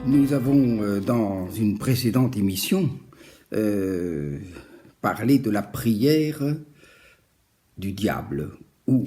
Nous avons, dans une précédente émission, parlé de la prière du diable, ou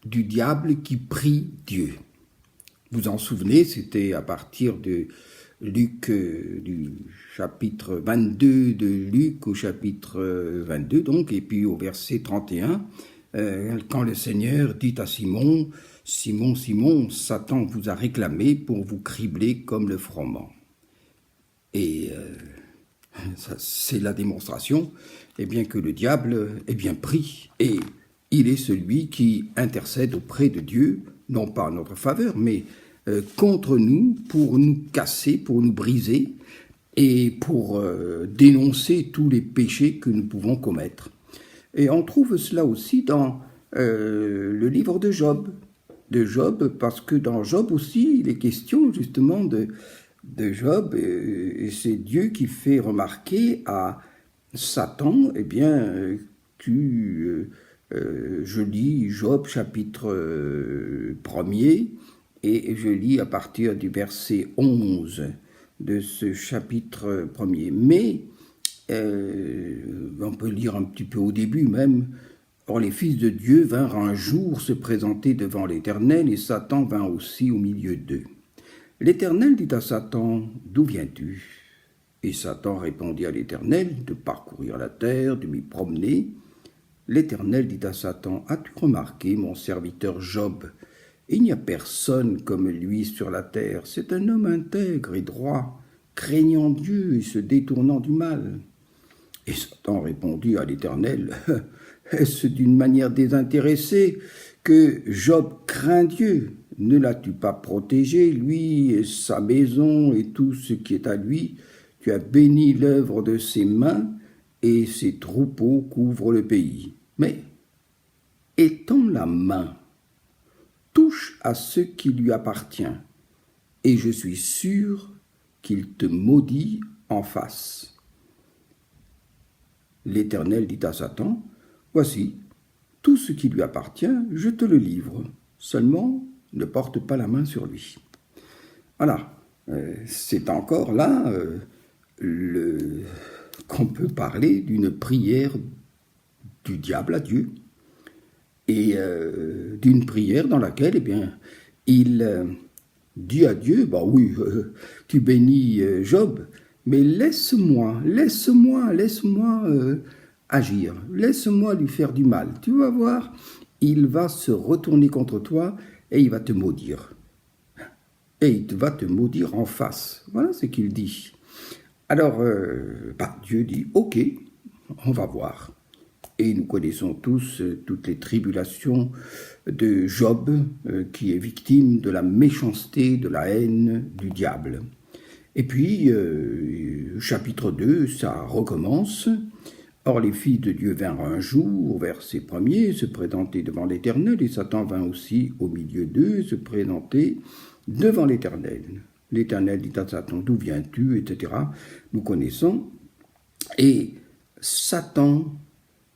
du diable qui prie Dieu. Vous en souvenez, c'était à partir de Luc, du chapitre 22 de Luc au chapitre 22, donc, et puis au verset 31, quand le Seigneur dit à Simon, « Simon, Simon, Satan vous a réclamé pour vous cribler comme le froment. » Et c'est la démonstration que le diable est bien pris, et il est celui qui intercède auprès de Dieu, non pas en notre faveur, mais contre nous, pour nous casser, pour nous briser, et pour dénoncer tous les péchés que nous pouvons commettre. Et on trouve cela aussi dans le livre de Job, parce que dans Job aussi, il est question justement de Job, et c'est Dieu qui fait remarquer à Satan, je lis Job chapitre 1er, et je lis à partir du verset 11 de ce chapitre 1er. Mais on peut lire un petit peu au début même. Or les fils de Dieu vinrent un jour se présenter devant l'Éternel, et Satan vint aussi au milieu d'eux. L'Éternel dit à Satan, « D'où viens-tu » Et Satan répondit à l'Éternel, « De parcourir la terre, de m'y promener. » L'Éternel dit à Satan, « As-tu remarqué mon serviteur Job ? Il n'y a personne comme lui sur la terre. C'est un homme intègre et droit, craignant Dieu et se détournant du mal. » Et Satan répondit à l'Éternel, « Est-ce d'une manière désintéressée que Job craint Dieu? Ne l'as-tu pas protégé, lui et sa maison et tout ce qui est à lui? Tu as béni l'œuvre de ses mains, et ses troupeaux couvrent le pays. Mais étends la main, touche à ce qui lui appartient, et je suis sûr qu'il te maudit en face. » L'Éternel dit à Satan, « Voici, tout ce qui lui appartient, je te le livre. Seulement, ne porte pas la main sur lui. » Voilà, c'est encore là qu'on peut parler d'une prière du diable à Dieu, et d'une prière dans laquelle il dit à Dieu, « Oui, tu bénis Job, mais laisse-moi agir, laisse-moi lui faire du mal. Tu vas voir, il va se retourner contre toi et il va te maudire. Et il va te maudire en face. » Voilà ce qu'il dit. Alors, Dieu dit, « Ok, on va voir. » Et nous connaissons tous toutes les tribulations de Job, qui est victime de la méchanceté, de la haine du diable. Et puis, chapitre 2, ça recommence. « Or les filles de Dieu vinrent un jour, au verset 1er, se présenter devant l'Éternel, et Satan vint aussi au milieu d'eux, se présenter devant l'Éternel. L'Éternel dit à Satan, « D'où viens-tu » etc. Nous connaissons. Et Satan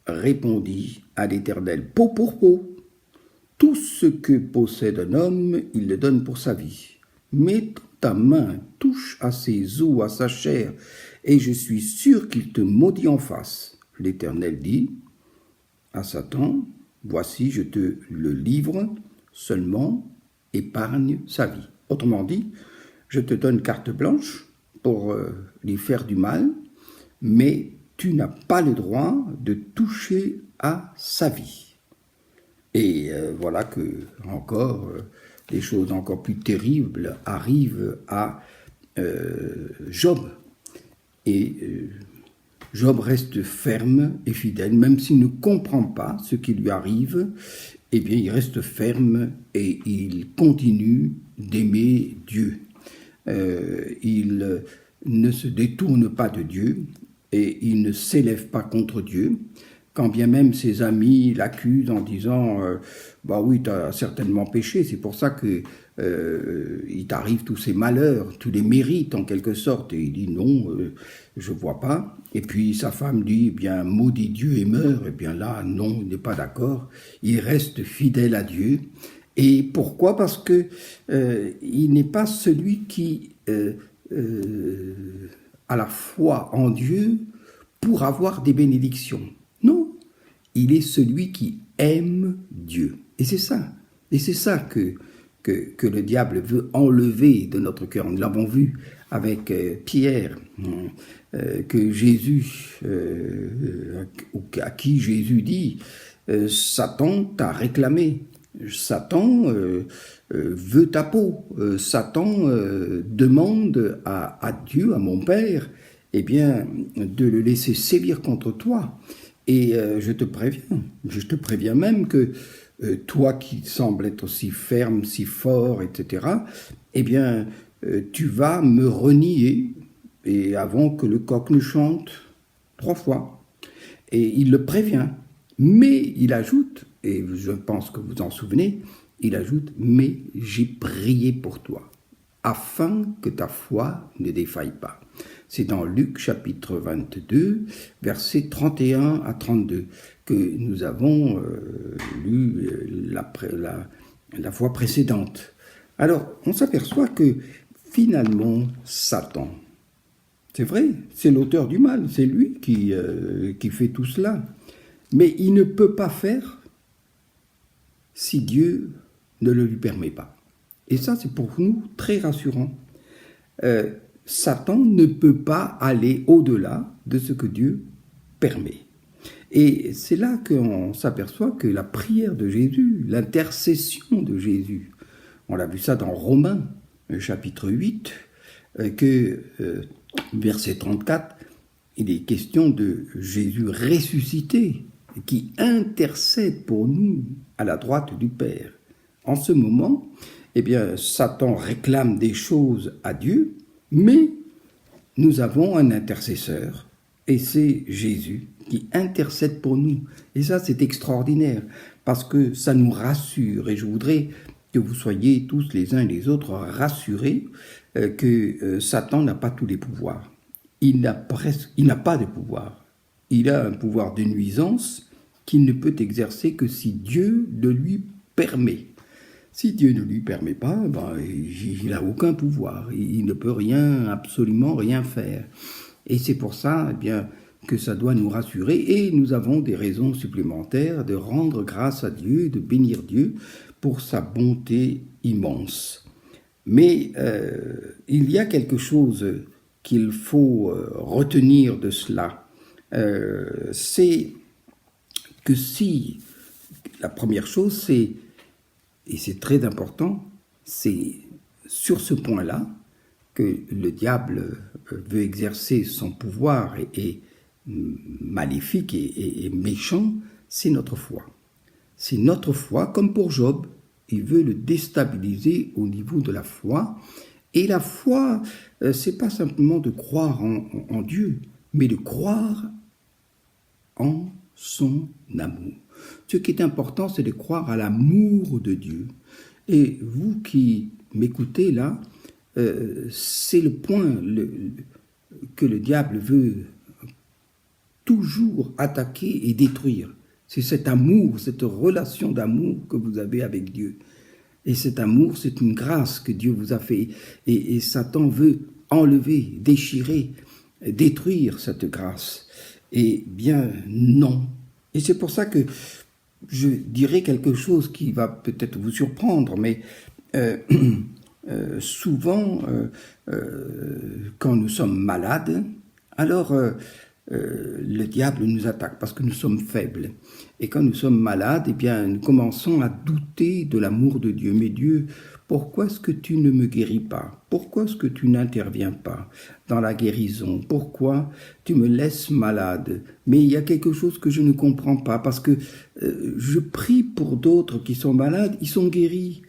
répondit à l'Éternel, « Peau pour peau. Tout ce que possède un homme, il le donne pour sa vie. Mets ta main, touche à ses os, à sa chair, et je suis sûr qu'il te maudit en face. » L'Éternel dit à Satan, « Voici, je te le livre, seulement épargne sa vie. » Autrement dit, je te donne carte blanche pour lui faire du mal, mais tu n'as pas le droit de toucher à sa vie. Et voilà que encore des choses encore plus terribles arrivent à Job. Et Job reste ferme et fidèle, même s'il ne comprend pas ce qui lui arrive, il reste ferme et il continue d'aimer Dieu. Il ne se détourne pas de Dieu et il ne s'élève pas contre Dieu, quand bien même ses amis l'accusent en disant « Oui, tu as certainement péché, c'est pour ça que il t'arrive tous ces malheurs, tu les mérites en quelque sorte. » Et il dit « Non, je vois pas. » Et puis sa femme dit « Maudit Dieu et meurt. » Et bien là, non, il n'est pas d'accord. Il reste fidèle à Dieu Et pourquoi? Parce que il n'est pas celui qui a la foi en Dieu pour avoir des bénédictions. Non, il est celui qui aime Dieu. Et c'est ça. Et c'est ça que le diable veut enlever de notre cœur. Nous l'avons vu avec Pierre, que Jésus, à qui Jésus dit, Satan t'a réclamé. Satan veut ta peau. Satan demande à Dieu, à mon Père, eh bien, de le laisser sévir contre toi. Et je te préviens même que toi qui sembles être si ferme, si fort, etc., eh bien, tu vas me renier, et avant que le coq ne chante 3 fois. Et il le prévient. Mais il ajoute, et je pense que vous en souvenez, il ajoute, mais j'ai prié pour toi, afin que ta foi ne défaille pas. C'est dans Luc chapitre 22, versets 31 à 32, que nous avons lu la fois précédente. Alors, on s'aperçoit que finalement, Satan, c'est vrai, c'est l'auteur du mal, c'est lui qui fait tout cela. Mais il ne peut pas faire si Dieu ne le lui permet pas. Et ça, c'est pour nous très rassurant. Satan ne peut pas aller au-delà de ce que Dieu permet. Et c'est là qu'on s'aperçoit que la prière de Jésus, l'intercession de Jésus, on l'a vu ça dans Romains, chapitre 8, verset 34, il est question de Jésus ressuscité, qui intercède pour nous à la droite du Père. En ce moment, eh bien, Satan réclame des choses à Dieu, mais nous avons un intercesseur, et c'est Jésus qui intercède pour nous. Et ça, c'est extraordinaire, parce que ça nous rassure, et je voudrais que vous soyez tous les uns et les autres rassurés que Satan n'a pas tous les pouvoirs. Il n'a pas de pouvoir. Il a un pouvoir de nuisance qu'il ne peut exercer que si Dieu le lui permet. Si Dieu ne lui permet pas, il n'a aucun pouvoir. Il ne peut absolument rien faire. Et c'est pour ça, que ça doit nous rassurer. Et nous avons des raisons supplémentaires de rendre grâce à Dieu, de bénir Dieu pour sa bonté immense. Mais il y a quelque chose qu'il faut retenir de cela. C'est que si, la première chose, c'est, et c'est très important, c'est sur ce point-là que le diable veut exercer son pouvoir et maléfique et méchant, c'est notre foi. C'est notre foi, comme pour Job, il veut le déstabiliser au niveau de la foi. Et la foi, c'est pas simplement de croire en Dieu, mais de croire en son amour. Ce qui est important, c'est de croire à l'amour de Dieu. Et vous qui m'écoutez là, c'est le point que le diable veut toujours attaquer et détruire. C'est cet amour, cette relation d'amour que vous avez avec Dieu. Et cet amour, c'est une grâce que Dieu vous a fait. Et Satan veut enlever, déchirer, détruire cette grâce. Eh bien, non. Et c'est pour ça que je dirais quelque chose qui va peut-être vous surprendre, mais souvent, quand nous sommes malades, alors le diable nous attaque parce que nous sommes faibles. Et quand nous sommes malades, eh bien, nous commençons à douter de l'amour de Dieu. Mais Dieu, pourquoi est-ce que tu ne me guéris pas? Pourquoi est-ce que tu n'interviens pas dans la guérison? Pourquoi tu me laisses malade? Mais il y a quelque chose que je ne comprends pas, parce que je prie pour d'autres qui sont malades, ils sont guéris.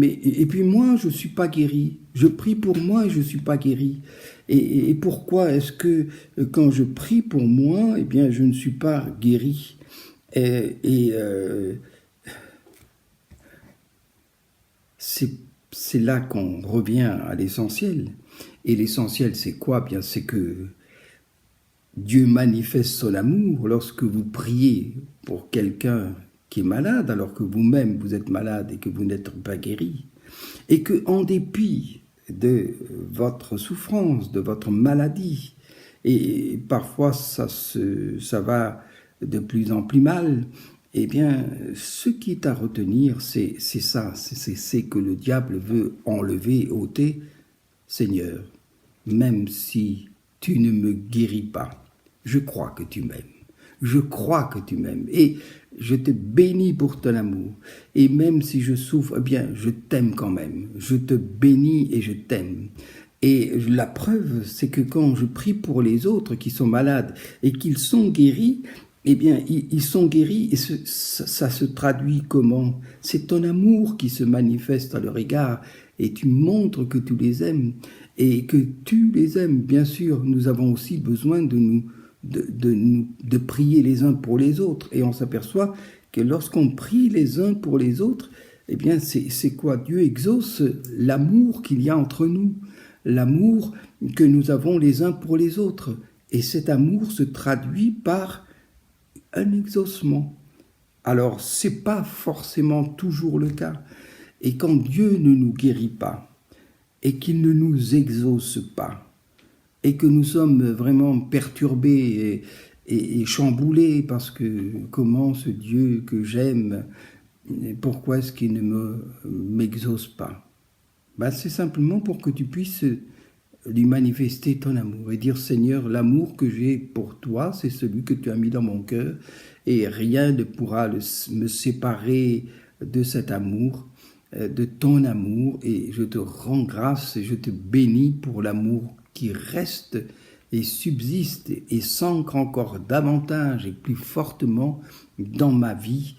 Et puis moi, je ne suis pas guéri. Je prie pour moi et je ne suis pas guéri. Et pourquoi est-ce que quand je prie pour moi, eh bien, je ne suis pas guéri? C'est là qu'on revient à l'essentiel. Et l'essentiel, c'est quoi? Bien, c'est que Dieu manifeste son amour lorsque vous priez pour quelqu'un qui est malade alors que vous-même vous êtes malade et que vous n'êtes pas guéri. Et que en dépit de votre souffrance, de votre maladie, et parfois ça va de plus en plus mal, eh bien, ce qui est à retenir, c'est ça, c'est que le diable veut enlever, ôter. Seigneur, même si tu ne me guéris pas, je crois que tu m'aimes. Je crois que tu m'aimes et je te bénis pour ton amour. Et même si je souffre, eh bien, je t'aime quand même. Je te bénis et je t'aime. Et la preuve, c'est que quand je prie pour les autres qui sont malades et qu'ils sont guéris, eh bien, ils sont guéris et ça se traduit comment? C'est ton amour qui se manifeste à leur égard et tu montres que tu les aimes et que tu les aimes. Bien sûr, nous avons aussi besoin de prier les uns pour les autres. Et on s'aperçoit que lorsqu'on prie les uns pour les autres, eh bien, c'est quoi? Dieu exauce l'amour qu'il y a entre nous, l'amour que nous avons les uns pour les autres. Et cet amour se traduit par un exaucement. Alors, c'est pas forcément toujours le cas. Et quand Dieu ne nous guérit pas, et qu'il ne nous exauce pas, et que nous sommes vraiment perturbés et chamboulés parce que comment ce Dieu que j'aime, pourquoi est-ce qu'il ne m'exauce pas? C'est simplement pour que tu puisses lui manifester ton amour et dire Seigneur, l'amour que j'ai pour toi, c'est celui que tu as mis dans mon cœur et rien ne pourra me séparer de cet amour, de ton amour, et je te rends grâce et je te bénis pour l'amour qui reste et subsiste et s'ancre encore davantage et plus fortement dans ma vie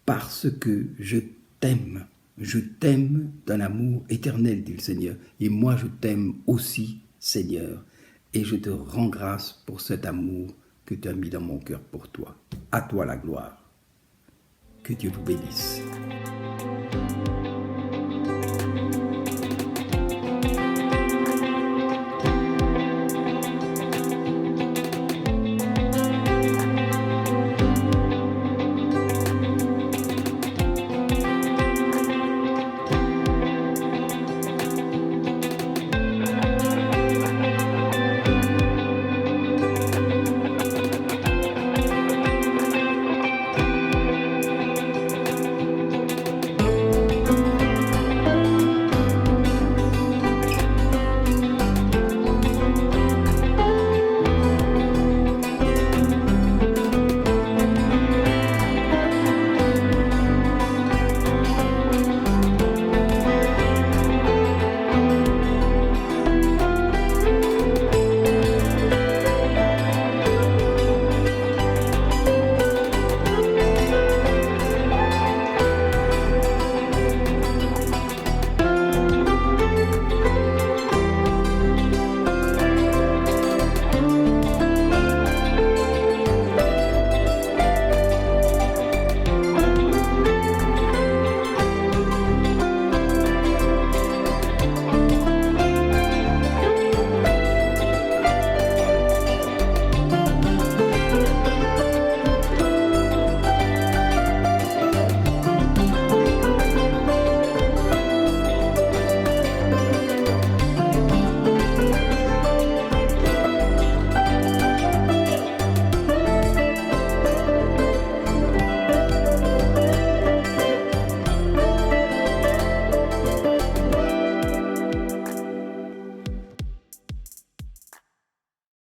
parce que je t'aime. Je t'aime d'un amour éternel, dit le Seigneur. Et moi, je t'aime aussi, Seigneur. Et je te rends grâce pour cet amour que tu as mis dans mon cœur pour toi. À toi la gloire. Que Dieu vous bénisse.